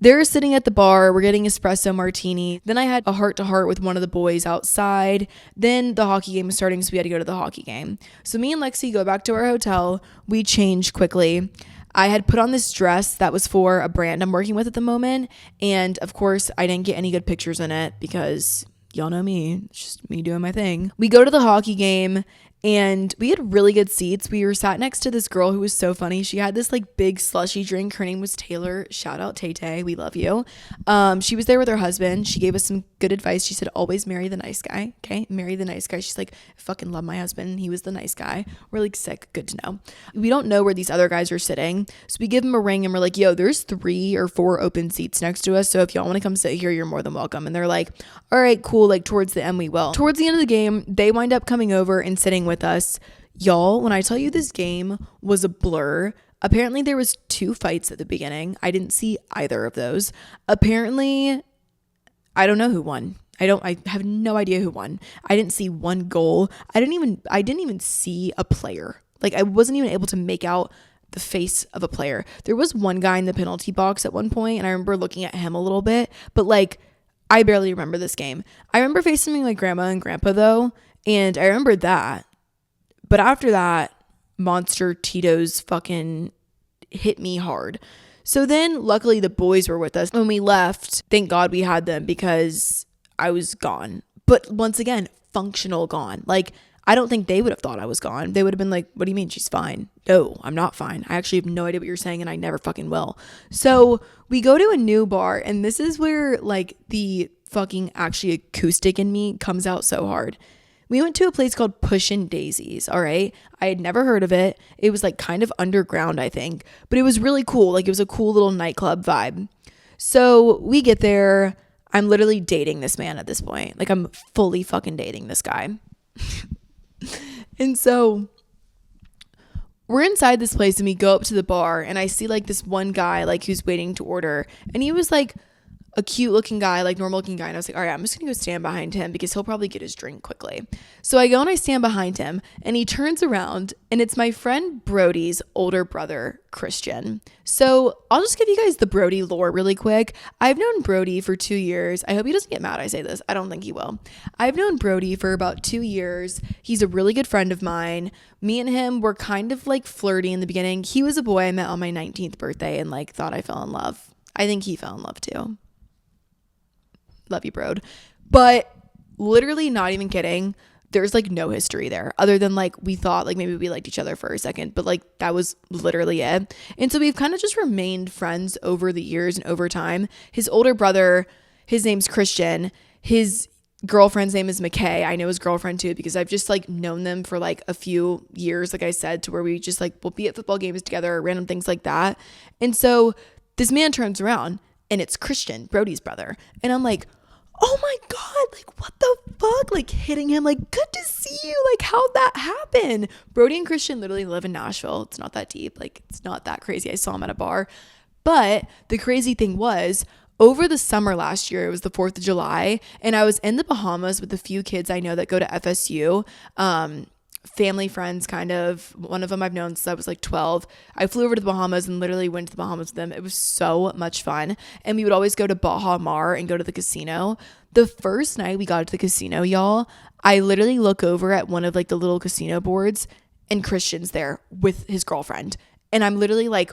S1: They're sitting at the bar. We're getting espresso martini. Then I had a heart-to-heart with one of the boys outside. Then the hockey game was starting, so we had to go to the hockey game. So me and Lexi go back to our hotel. We change quickly. I had put on this dress that was for a brand I'm working with at the moment. And of course, I didn't get any good pictures in it because y'all know me. It's just me doing my thing. We go to the hockey game and we had really good seats. We were sat next to this girl who was so funny. She had this like big slushy drink. Her name was Taylor. Shout out Tay. We love you. She was there with her husband. She gave us some good advice. She said, always marry the nice guy. Okay. Marry the nice guy. She's like, I fucking love my husband. He was the nice guy. We're like, sick. Good to know. We don't know where these other guys are sitting. So we give them a ring and we're like, yo, there's 3 or 4 open seats next to us. So if y'all want to come sit here, you're more than welcome. And they're like, all right, cool. Like towards the end, we will. Towards the end of the game, they wind up coming over and sitting with us. Y'all, when I tell you this game was a blur, apparently there was 2 fights at the beginning. I didn't see either of those. Apparently, I don't know who won. I have no idea who won. I didn't see one goal. I didn't even see a player. Like, I wasn't even able to make out the face of a player. There was one guy in the penalty box at one point, and I remember looking at him a little bit, but like, I barely remember this game. I remember FaceTiming my grandma and grandpa though, and I remembered that. But after that, Monster Tito's fucking hit me hard. So then luckily the boys were with us. When we left, thank God we had them because I was gone. But once again, functional gone. Like, I don't think they would have thought I was gone. They would have been like, what do you mean she's fine? No, I'm not fine. I actually have no idea what you're saying and I never fucking will. So we go to a new bar and this is where like the fucking actually acoustic in me comes out so hard. We went to a place called Pushin' Daisies, all right? I had never heard of it. It was like kind of underground, I think. But it was really cool. Like, it was a cool little nightclub vibe. So we get there. I'm literally dating this man at this point. Like, I'm fully fucking dating this guy. And so we're inside this place and we go up to the bar and I see like this one guy like who's waiting to order. And he was like a cute looking guy, like normal looking guy. And I was like, all right, I'm just gonna go stand behind him because he'll probably get his drink quickly. So I go and I stand behind him and he turns around and it's my friend Brody's older brother, Christian. So I'll just give you guys the Brody lore really quick. I've known Brody for 2 years. I hope he doesn't get mad I say this. I don't think he will. I've known Brody for about 2 years. He's a really good friend of mine. Me and him were kind of like flirty in the beginning. He was a boy I met on my 19th birthday and like thought I fell in love. I think he fell in love too. Love you, Brode. But literally not even kidding. There's like no history there other than like we thought like maybe we liked each other for a second, but like that was literally it. And so we've kind of just remained friends over the years and over time. His older brother, his name's Christian. His girlfriend's name is McKay. I know his girlfriend too because I've just like known them for like a few years, like I said, to where we just like will be at football games together, random things like that. And so this man turns around and it's Christian, Brody's brother. And I'm like, oh my God, like what the fuck? Like hitting him like, good to see you. Like how'd that happen? Brody and Christian literally live in Nashville. It's not that deep. Like it's not that crazy. I saw him at a bar. But the crazy thing was over the summer last year, it was the 4th of July. And I was in the Bahamas with a few kids I know that go to FSU. Family friends kind of. One of them I've known since I was like 12. I flew over to the Bahamas and literally went to the Bahamas with them. It was so much fun. And we would always go to Baha Mar and go to the casino. The first night we got to the casino, y'all, I literally look over at one of like the little casino boards and Christian's there with his girlfriend. And I'm literally like,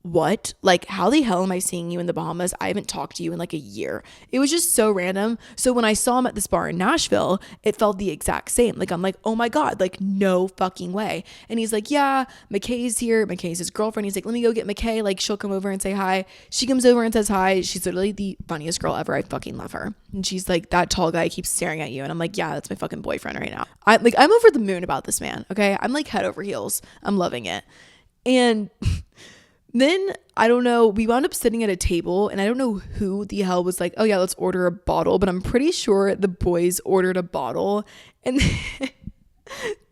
S1: what? Like, how the hell am I seeing you in the Bahamas? I haven't talked to you in like a year. It was just so random. So when I saw him at this bar in Nashville, it felt the exact same. Like, I'm like, oh my God, like, no fucking way. And he's like, yeah, McKay's here. McKay's his girlfriend. He's like, let me go get McKay. Like, she'll come over and say hi. She comes over and says hi. She's literally the funniest girl ever. I fucking love her. And she's like, that tall guy keeps staring at you. And I'm like, yeah, that's my fucking boyfriend right now. I'm over the moon about this man. Okay. I'm like head over heels. I'm loving it. And then, I don't know, we wound up sitting at a table and I don't know who the hell was like, oh yeah, let's order a bottle. But I'm pretty sure the boys ordered a bottle and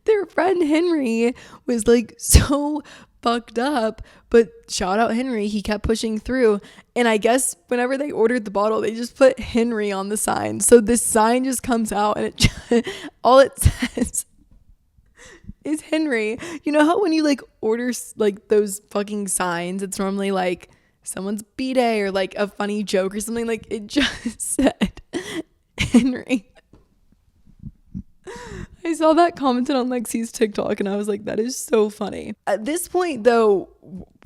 S1: their friend Henry was like so fucked up. But shout out Henry, he kept pushing through. And I guess whenever they ordered the bottle, they just put Henry on the sign. So this sign just comes out and all it says is Henry. You know how when you like order like those fucking signs, it's normally like someone's b-day or like a funny joke or something. Like it just said Henry. I saw that commented on Lexi's TikTok and I was like, that is so funny. At this point though,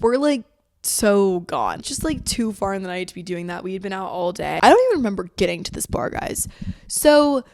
S1: we're like so gone, just like too far in the night to be doing that. We had been out all day. I don't even remember getting to this bar, guys. So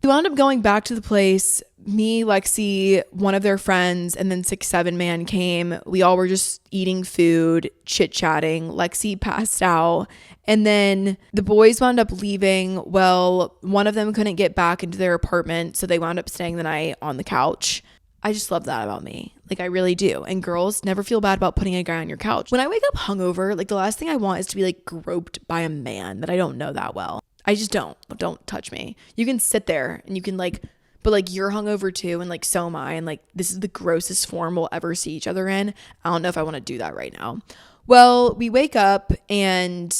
S1: we wound up going back to the place. Me, Lexi, one of their friends, and then 6'7" man came. We all were just eating food, chit-chatting. Lexi passed out. And then the boys wound up leaving. Well, one of them couldn't get back into their apartment, so they wound up staying the night on the couch. I just love that about me. Like, I really do. And girls, never feel bad about putting a guy on your couch. When I wake up hungover, like, the last thing I want is to be, like, groped by a man that I don't know that well. I just don't touch me. You can sit there and you can like, but like you're hungover too. And like, so am I. And like, this is the grossest form we'll ever see each other in. I don't know if I want to do that right now. Well, we wake up and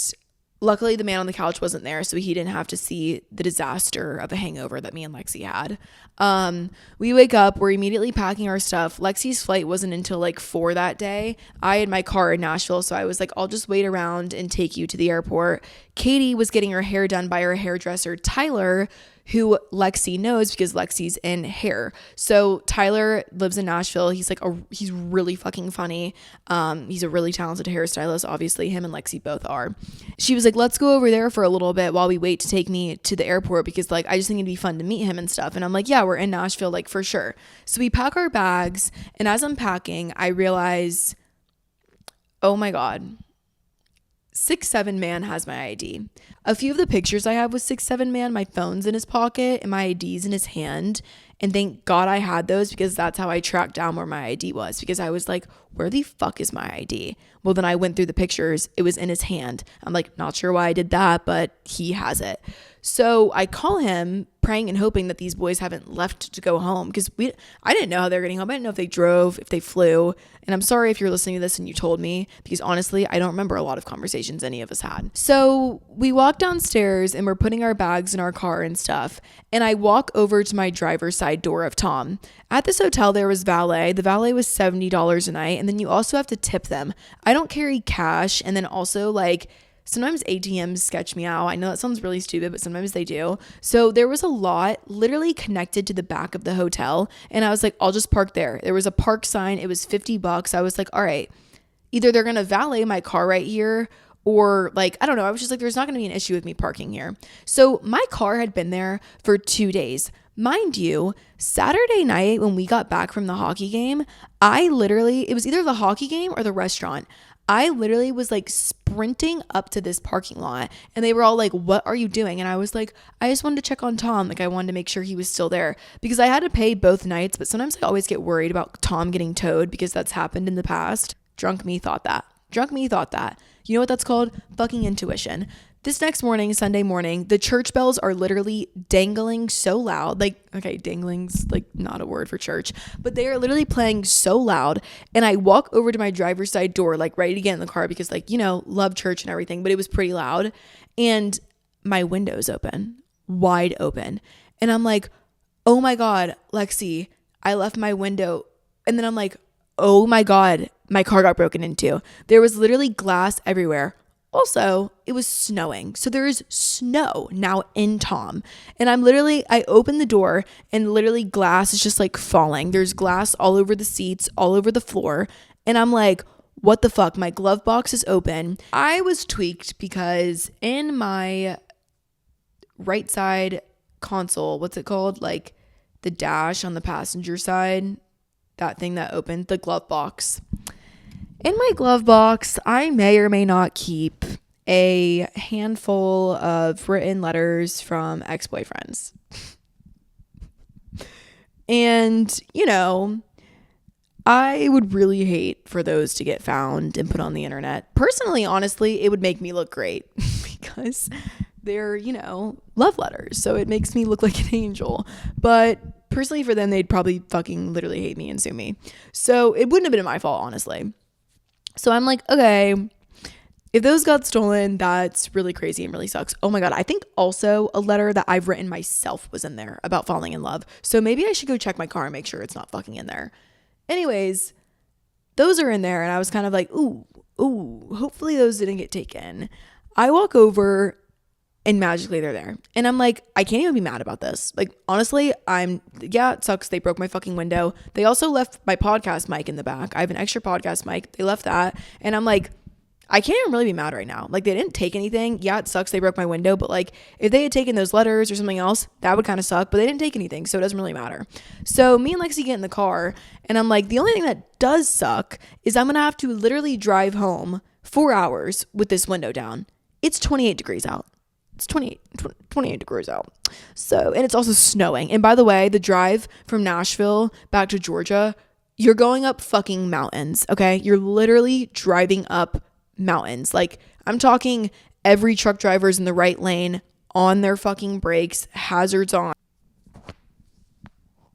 S1: luckily the man on the couch wasn't there. So he didn't have to see the disaster of a hangover that me and Lexi had. We wake up, we're immediately packing our stuff. Lexi's flight wasn't until like 4 that day. I had my car in Nashville, so I was like, I'll just wait around and take you to the airport. Katie was getting her hair done by her hairdresser, Tyler, who Lexi knows because Lexi's in hair. So Tyler lives in Nashville. He's like he's really fucking funny. He's a really talented hairstylist. Obviously him and Lexi both are. She was like, let's go over there for a little bit while we wait to take me to the airport because like I just think it'd be fun to meet him and stuff. And I'm like, yeah, we're in Nashville, like for sure. So we pack our bags, and as I'm packing, I realize, oh my God, 6'7" man has my ID. A few of the pictures I have with 6'7" man, my phone's in his pocket and my ID's in his hand. And thank God I had those because that's how I tracked down where my ID was, because I was like, where the fuck is my ID? Well, then I went through the pictures. It was in his hand. I'm like, not sure why I did that, but he has it. So I call him, praying and hoping that these boys haven't left to go home, because I didn't know how they were getting home. I didn't know if they drove, if they flew. And I'm sorry if you're listening to this and you told me, because honestly, I don't remember a lot of conversations any of us had. So we walk downstairs and we're putting our bags in our car and stuff. And I walk over to my driver's side door of Tom. At this hotel, there was valet. The valet was $70 a night. And then you also have to tip them. I don't carry cash. And then also like, sometimes ATMs sketch me out. I know that sounds really stupid, but sometimes they do. So there was a lot literally connected to the back of the hotel. And I was like, I'll just park there. There was a park sign. It was $50. I was like, all right, either they're going to valet my car right here, or like, I don't know. I was just like, there's not going to be an issue with me parking here. So my car had been there for 2 days. Mind you, Saturday night when we got back from the hockey game, it was either the hockey game or the restaurant. I literally was like sprinting up to this parking lot, and they were all like, what are you doing? And I was like, I just wanted to check on Tom. Like, I wanted to make sure he was still there, because I had to pay both nights, but sometimes I always get worried about Tom getting towed because that's happened in the past. Drunk me thought that. You know what that's called? Fucking intuition. This next morning, Sunday morning, the church bells are literally dangling so loud. Like, okay, dangling's like not a word for church, but they are literally playing so loud. And I walk over to my driver's side door, like ready to get in the car because, like, you know, love church and everything, but it was pretty loud. And my window's open, wide open. And I'm like, oh my God, Lexi, I left my window. And then I'm like, oh my God, my car got broken into. There was literally glass everywhere. Also, it was snowing. So there is snow now in Tom. And I open the door and literally glass is just like falling. There's glass all over the seats, all over the floor. And I'm like, what the fuck? My glove box is open. I was tweaked because in my right side console, what's it called? Like the dash on the passenger side, that thing that opened, the glove box. In my glove box, I may or may not keep a handful of written letters from ex-boyfriends. And, you know, I would really hate for those to get found and put on the internet. Personally, honestly, it would make me look great because they're, you know, love letters. So it makes me look like an angel. But personally for them, they'd probably fucking literally hate me and sue me. So it wouldn't have been my fault, honestly. So I'm like, okay, if those got stolen, that's really crazy and really sucks. Oh my God. I think also a letter that I've written myself was in there about falling in love. So maybe I should go check my car and make sure it's not fucking in there. Anyways, those are in there. And I was kind of like, ooh, hopefully those didn't get taken. I walk over and magically they're there. And I'm like, I can't even be mad about this. Like, honestly, it sucks. They broke my fucking window. They also left my podcast mic in the back. I have an extra podcast mic. They left that. And I'm like, I can't even really be mad right now. Like, they didn't take anything. Yeah, it sucks. They broke my window. But like, if they had taken those letters or something else, that would kind of suck. But they didn't take anything. So it doesn't really matter. So me and Lexi get in the car. And I'm like, the only thing that does suck is I'm going to have to literally drive home 4 hours with this window down. It's 28 degrees out. It's 28 degrees out. So, and it's also snowing. And by the way, the drive from Nashville back to Georgia, you're going up fucking mountains, okay? You're literally driving up mountains. Like, I'm talking every truck driver's in the right lane, on their fucking brakes, hazards on.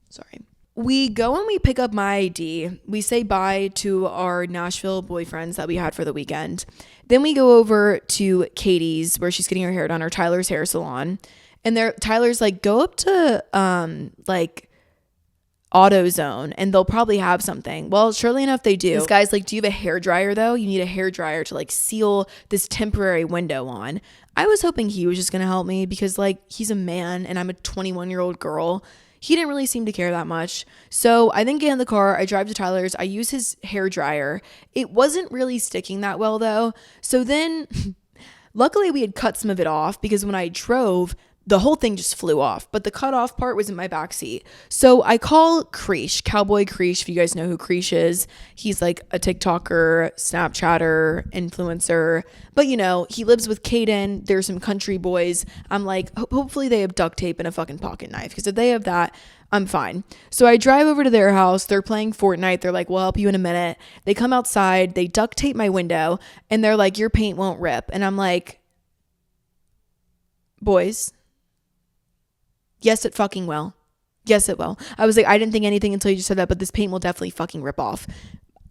S1: Sorry. We go and we pick up my ID. We say bye to our Nashville boyfriends that we had for the weekend. Then we go over to Katie's where she's getting her hair done, or Tyler's hair salon. And Tyler's like, go up to like AutoZone and they'll probably have something. Well, surely enough, they do. This guy's like, do you have a hair dryer though? You need a hair dryer to like seal this temporary window on. I was hoping he was just going to help me because like he's a man and I'm a 21-year-old girl. He didn't really seem to care that much. So I then get in the car, I drive to Tyler's, I use his hair dryer. It wasn't really sticking that well though. So then luckily we had cut some of it off because when I drove, the whole thing just flew off, but the cut off part was in my back seat. So I call Creesh, Cowboy Creesh, if you guys know who Creesh is. He's like a TikToker, Snapchatter, influencer, but you know, he lives with Kaden. There's some country boys. I'm like, hopefully they have duct tape and a fucking pocket knife, because if they have that, I'm fine. So I drive over to their house. They're playing Fortnite. They're like, we'll help you in a minute. They come outside, they duct tape my window, and they're like, your paint won't rip. And I'm like, boys, yes, it fucking will. Yes, it will. I was like, I didn't think anything until you just said that, but this paint will definitely fucking rip off.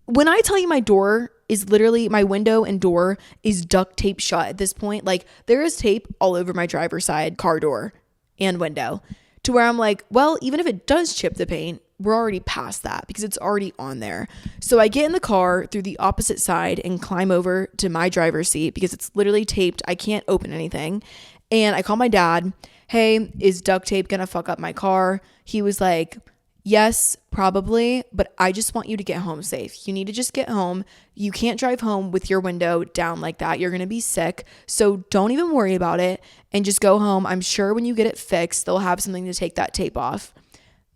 S1: When I tell you my door is literally, my window and door is duct tape shut at this point. Like, there is tape all over my driver's side car door and window, to where I'm like, well, even if it does chip the paint, we're already past that because it's already on there. So I get in the car through the opposite side and climb over to my driver's seat because it's literally taped. I can't open anything. And I call my dad. Hey, is duct tape gonna fuck up my car? He was like, yes, probably, but I just want you to get home safe. You need to just get home. You can't drive home with your window down like that. You're gonna be sick. So don't even worry about it and just go home. I'm sure when you get it fixed, they'll have something to take that tape off.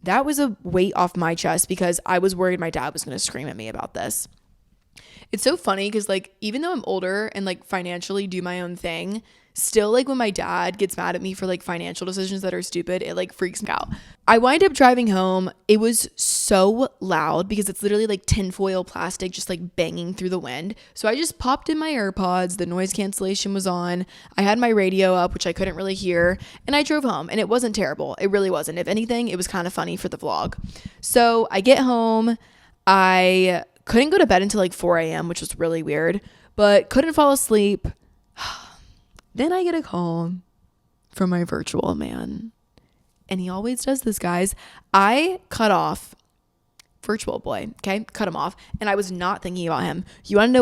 S1: That was a weight off my chest because I was worried my dad was gonna scream at me about this. It's so funny because like, even though I'm older and like financially do my own thing, still, like, when my dad gets mad at me for like financial decisions that are stupid, it like freaks me out. I wind up driving home. It was so loud because it's literally like tinfoil plastic just like banging through the wind. So I just popped in my AirPods. The noise cancellation was on. I had my radio up, which I couldn't really hear. And I drove home and it wasn't terrible. It really wasn't. If anything, it was kind of funny for the vlog. So I get home. I couldn't go to bed until like 4 a.m., which was really weird, but couldn't fall asleep. Then I get a call from my virtual man. And he always does this, guys. I cut off Virtual Boy. Okay, cut him off. And I was not thinking about him. You want to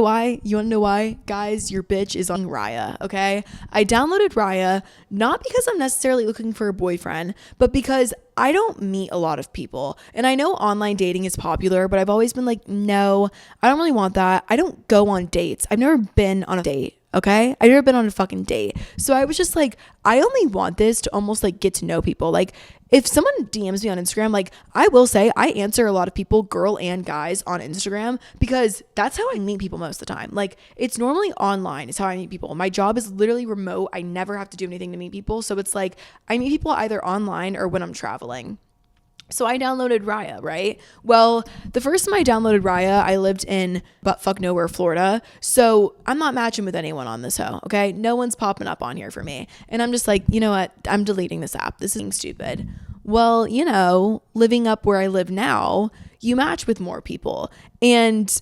S1: know why? Guys, your bitch is on Raya. Okay, I downloaded Raya not because I'm necessarily looking for a boyfriend, but because I don't meet a lot of people. And I know online dating is popular, but I've always been like, no, I don't really want that. I don't go on dates. I've never been on a date. Okay, I've never been on a fucking date. So I was just like, I only want this to almost like get to know people. Like if someone DMs me on Instagram, like I will say I answer a lot of people, girl and guys, on Instagram, because that's how I meet people most of the time. Like it's normally online is how I meet people. My job is literally remote. I never have to do anything to meet people. So it's like I meet people either online or when I'm traveling. So I downloaded Raya, right? Well, the first time I downloaded Raya, I lived in buttfuck nowhere, Florida. So I'm not matching with anyone on this hoe, okay? No one's popping up on here for me. And I'm just like, you know what? I'm deleting this app. This is stupid. Well, you know, living up where I live now, you match with more people. And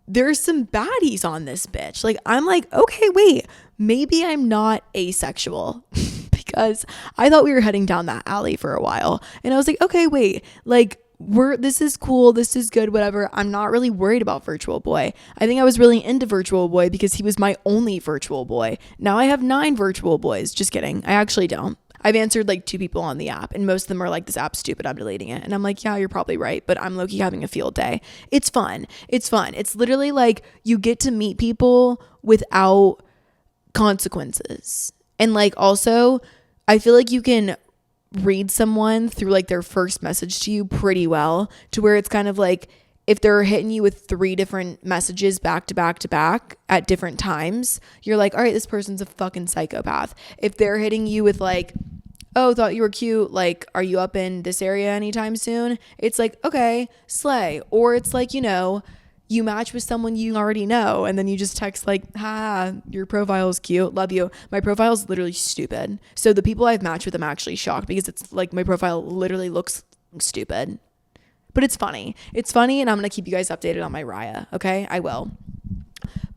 S1: there's some baddies on this bitch. Like, I'm like, okay, wait, maybe I'm not asexual. Because I thought we were heading down that alley for a while. And I was like, okay, wait, like this is cool. This is good, whatever. I'm not really worried about Virtual Boy. I think I was really into Virtual Boy because he was my only Virtual Boy. Now I have 9 Virtual Boys. Just kidding. I actually don't. I've answered like 2 people on the app and most of them are like, this app's stupid, I'm deleting it. And I'm like, yeah, you're probably right. But I'm low-key having a field day. It's fun. It's fun. It's literally like you get to meet people without consequences. And like also, I feel like you can read someone through like their first message to you pretty well, to where it's kind of like if they're hitting you with 3 different messages back to back to back at different times, you're like, all right, this person's a fucking psychopath. If they're hitting you with like, oh, thought you were cute, like, are you up in this area anytime soon? It's like, okay, slay. Or it's like, you know, you match with someone you already know and then you just text like, ha, your profile is cute, love you. My profile is literally stupid. So the people I've matched with, I'm actually shocked because it's like my profile literally looks stupid. But it's funny. It's funny and I'm going to keep you guys updated on my Raya, okay? I will.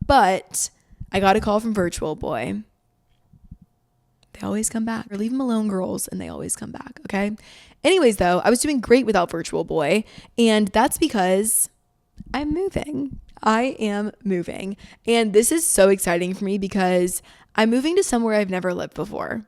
S1: But I got a call from Virtual Boy. They always come back. Or leave them alone, girls, and they always come back, okay? Anyways, though, I was doing great without Virtual Boy, and that's because I'm moving. I am moving. And this is so exciting for me because I'm moving to somewhere I've never lived before.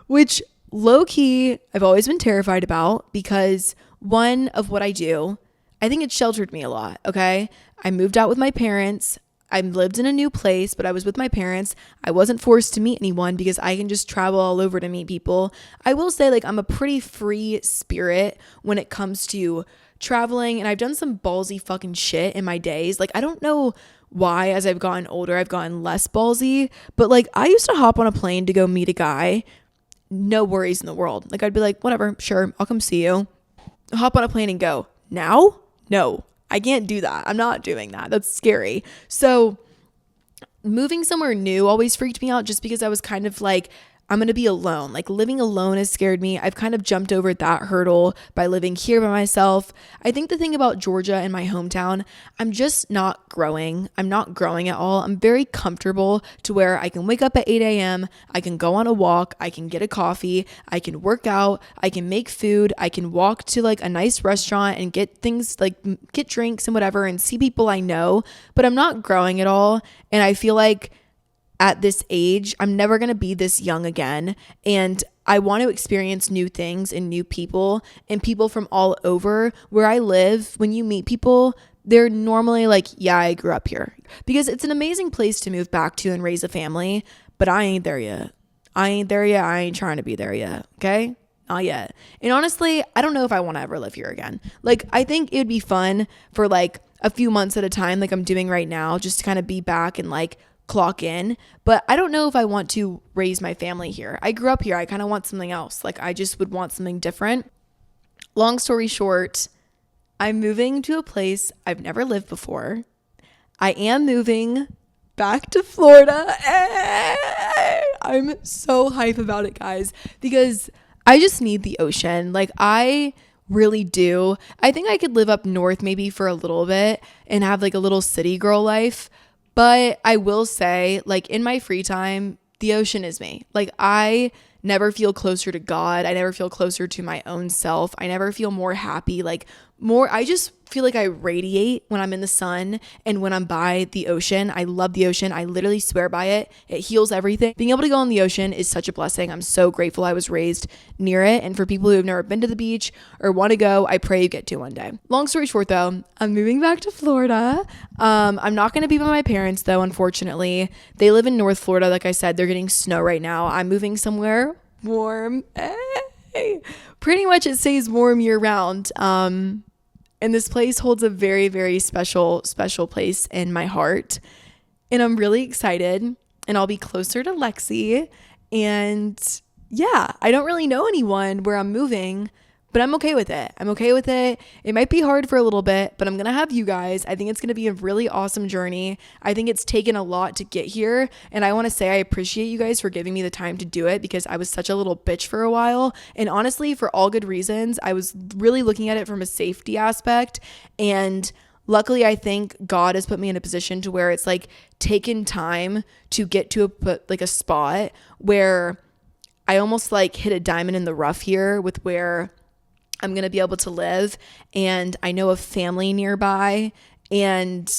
S1: Which low-key I've always been terrified about because one of what I do, I think it sheltered me a lot, okay? I moved out with my parents. I lived in a new place, but I was with my parents. I wasn't forced to meet anyone because I can just travel all over to meet people. I will say like I'm a pretty free spirit when it comes to traveling, and I've done some ballsy fucking shit in my days. Like I don't know why as I've gotten older I've gotten less ballsy, but like I used to hop on a plane to go meet a guy, no worries in the world. Like I'd be like, whatever, sure, I'll come see you. Hop on a plane and go. Now? No, I can't do that. I'm not doing that. That's scary. So moving somewhere new always freaked me out just because I was kind of like, I'm going to be alone. Like living alone has scared me. I've kind of jumped over that hurdle by living here by myself. I think the thing about Georgia and my hometown, I'm just not growing. I'm not growing at all. I'm very comfortable to where I can wake up at 8 a.m. I can go on a walk. I can get a coffee. I can work out. I can make food. I can walk to like a nice restaurant and get things like get drinks and whatever and see people I know, but I'm not growing at all. And I feel like at this age, I'm never going to be this young again. And I want to experience new things and new people and people from all over. Where I live, when you meet people, they're normally like, yeah, I grew up here. Because it's an amazing place to move back to and raise a family. But I ain't there yet. I ain't trying to be there yet. Okay? Not yet. And honestly, I don't know if I want to ever live here again. Like, I think it would be fun for like a few months at a time, like I'm doing right now, just to kind of be back and like clock in. But I don't know if I want to raise my family here. I grew up here. I kind of want something else. Like I just would want something different. Long story short, I'm moving to a place I've never lived before. I am moving back to Florida. I'm so hype about it, guys, because I just need the ocean. Like I really do. I think I could live up north maybe for a little bit and have like a little city girl life. But I will say, like, in my free time, the ocean is me. Like, I never feel closer to God. I never feel closer to my own self. I never feel more happy, I just feel like I radiate when I'm in the sun and when I'm by the ocean. I love the ocean. I literally swear by it. It heals everything. Being able to go on the ocean is such a blessing. I'm so grateful I was raised near it. And for people who have never been to the beach or want to go, I pray you get to one day. Long story short though, I'm moving back to Florida. I'm not going to be by my parents though, unfortunately. They live in North Florida. Like I said, they're getting snow right now. I'm moving somewhere warm. Hey. Pretty much it stays warm year round. And this place holds a very, very special place in my heart. And I'm really excited. And I'll be closer to Lexi. And yeah, I don't really know anyone where I'm moving, but I'm okay with it. I'm okay with it. It might be hard for a little bit, but I'm going to have you guys. I think it's going to be a really awesome journey. I think it's taken a lot to get here. And I want to say I appreciate you guys for giving me the time to do it because I was such a little bitch for a while. And honestly, for all good reasons, I was really looking at it from a safety aspect. And luckily, I think God has put me in a position to where it's like taken time to get to a spot where I almost like hit a diamond in the rough here with where I'm going to be able to live, and I know of family nearby, and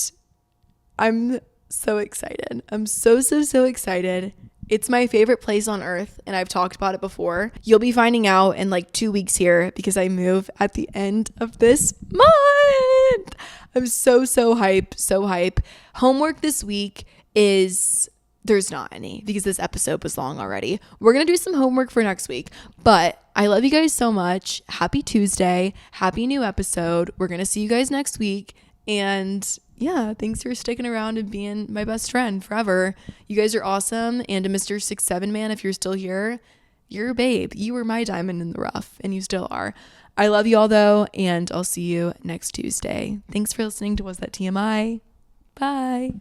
S1: I'm so excited. I'm so excited. It's my favorite place on earth, and I've talked about it before. You'll be finding out in like 2 weeks here because I move at the end of this month. I'm so hype. Homework this week is... There's not any because this episode was long already. We're going to do some homework for next week, but I love you guys so much. Happy Tuesday. Happy new episode. We're going to see you guys next week. And yeah, thanks for sticking around and being my best friend forever. You guys are awesome. And to Mr. 6'7" man, if you're still here, you're a babe. You were my diamond in the rough and you still are. I love you all though. And I'll see you next Tuesday. Thanks for listening to Was That TMI? Bye.